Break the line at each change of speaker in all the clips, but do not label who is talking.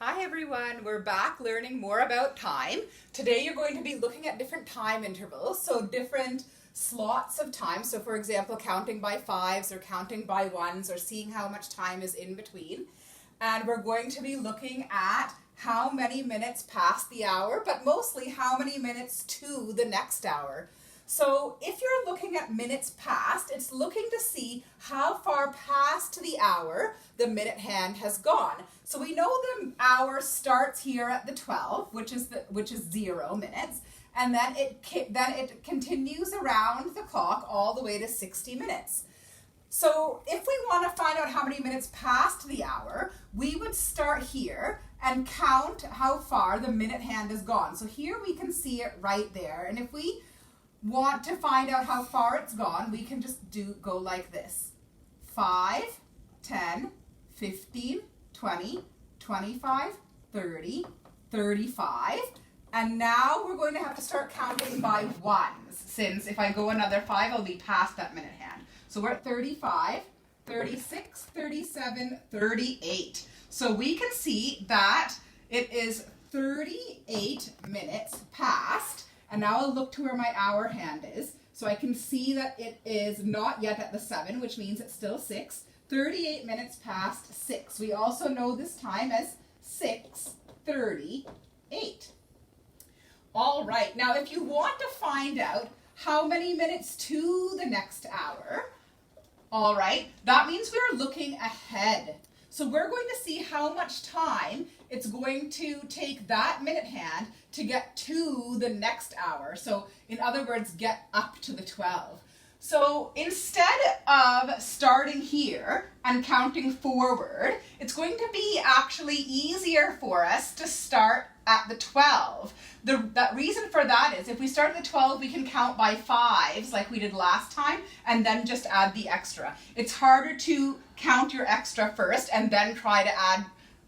Hi everyone, we're back learning more about time. Today you're going to be looking at different time intervals, so different slots of time. So for example, counting by fives or counting by ones or seeing how much time is in between. And we're going to be looking at how many minutes past the hour, but mostly how many minutes to the next hour. So if you're looking at minutes past, it's looking to see how far past the hour the minute hand has gone. So we know the hour starts here at the 12, which is 0 minutes, and then it continues around the clock all the way to 60 minutes. So if we want to find out how many minutes past the hour, we would start here and count how far the minute hand has gone. So here we can see it right there, and if we want to find out how far it's gone, we can just go like this. 5, 10, 15, 20, 25, 30, 35. And now we're going to have to start counting by ones, since if I go another 5, I'll be past that minute hand. So we're at 35, 36, 37, 38. So we can see that it is 38 minutes past. And now I'll look to where my hour hand is. So I can see that it is not yet at the 7, which means it's still 6. 38 minutes past 6. We also know this time as 6:38. All right, now if you want to find out how many minutes to the next hour, all right, that means we're looking ahead. So we're going to see how much time it's going to take that minute hand to get to the next hour. So in other words, get up to the 12. So instead of starting here and counting forward, it's going to be actually easier for us to start at the 12. The reason for that is if we start at the 12, we can count by fives like we did last time and then just add the extra. It's harder to count your extra first and then try to add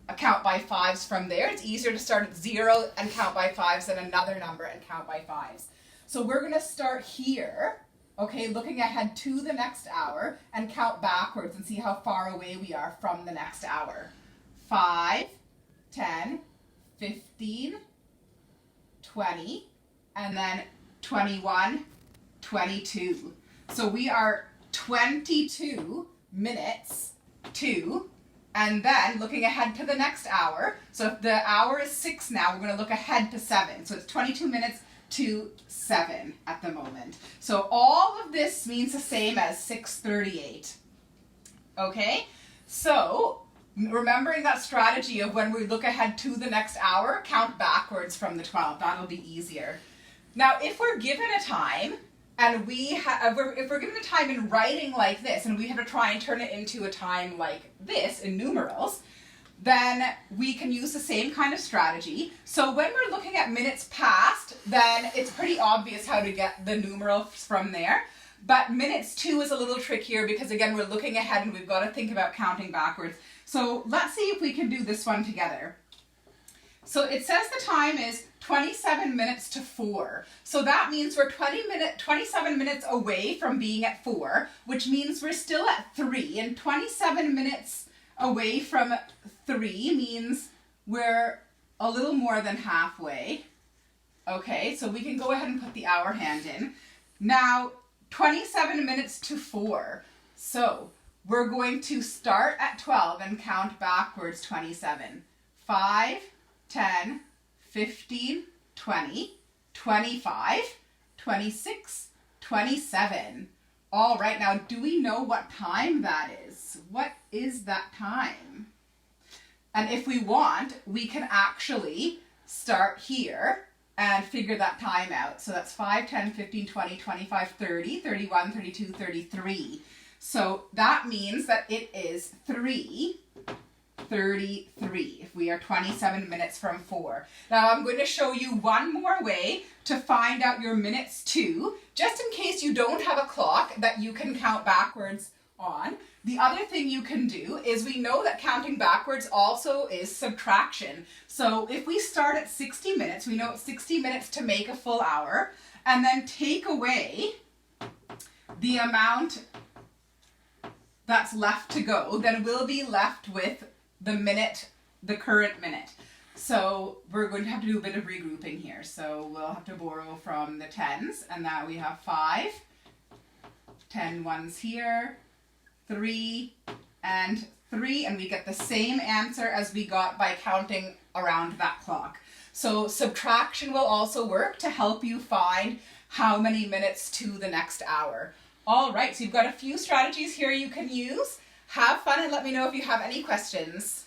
a count by fives from there. It's easier to start at 0 and count by fives than another number and count by fives. So we're going to start here, okay, looking ahead to the next hour and count backwards and see how far away we are from the next hour. 5, 10, 15, 20, and then 21, 22. So we are 22 minutes to, and then looking ahead to the next hour. So if the hour is 6 now, we're going to look ahead to 7. So it's 22 minutes to 7 at the moment. So all of this means the same as 6:38. Okay? So remembering that strategy of when we look ahead to the next hour, count backwards from the 12. That'll be easier. Now, if we're given a time, and if we're given a time in writing like this, and we have to try and turn it into a time like this in numerals, then we can use the same kind of strategy. So when we're looking at minutes past, then it's pretty obvious how to get the numerals from there. But minutes to is a little trickier because, again, we're looking ahead and we've got to think about counting backwards. So let's see if we can do this one together. So it says the time is 27 minutes to 4. So that means we're 27 minutes away from being at 4, which means we're still at 3. And 27 minutes away from 3 means we're a little more than halfway. Okay, so we can go ahead and put the hour hand in. Now, 27 minutes to 4. So we're going to start at 12 and count backwards 27. 5, 10, 15, 20, 25, 26, 27. All right, now do we know what time that is? What is that time? And if we want, we can actually start here and figure that time out. So that's 5, 10, 15, 20, 25, 30, 31, 32, 33. So that means that it is 3:33 if we are 27 minutes from 4. Now I'm going to show you one more way to find out your minutes too, just in case you don't have a clock that you can count backwards on. The other thing you can do is we know that counting backwards also is subtraction. So if we start at 60 minutes, we know it's 60 minutes to make a full hour, and then take away the amount that's left to go, then we'll be left with the minute the current minute. So we're going to have to do a bit of regrouping here. So we'll have to borrow from the tens, and that we have 5, 10 ones here, 3, and 3, and we get the same answer as we got by counting around that clock. So subtraction will also work to help you find how many minutes to the next hour. All right, so you've got a few strategies here you can use. Have fun and let me know if you have any questions.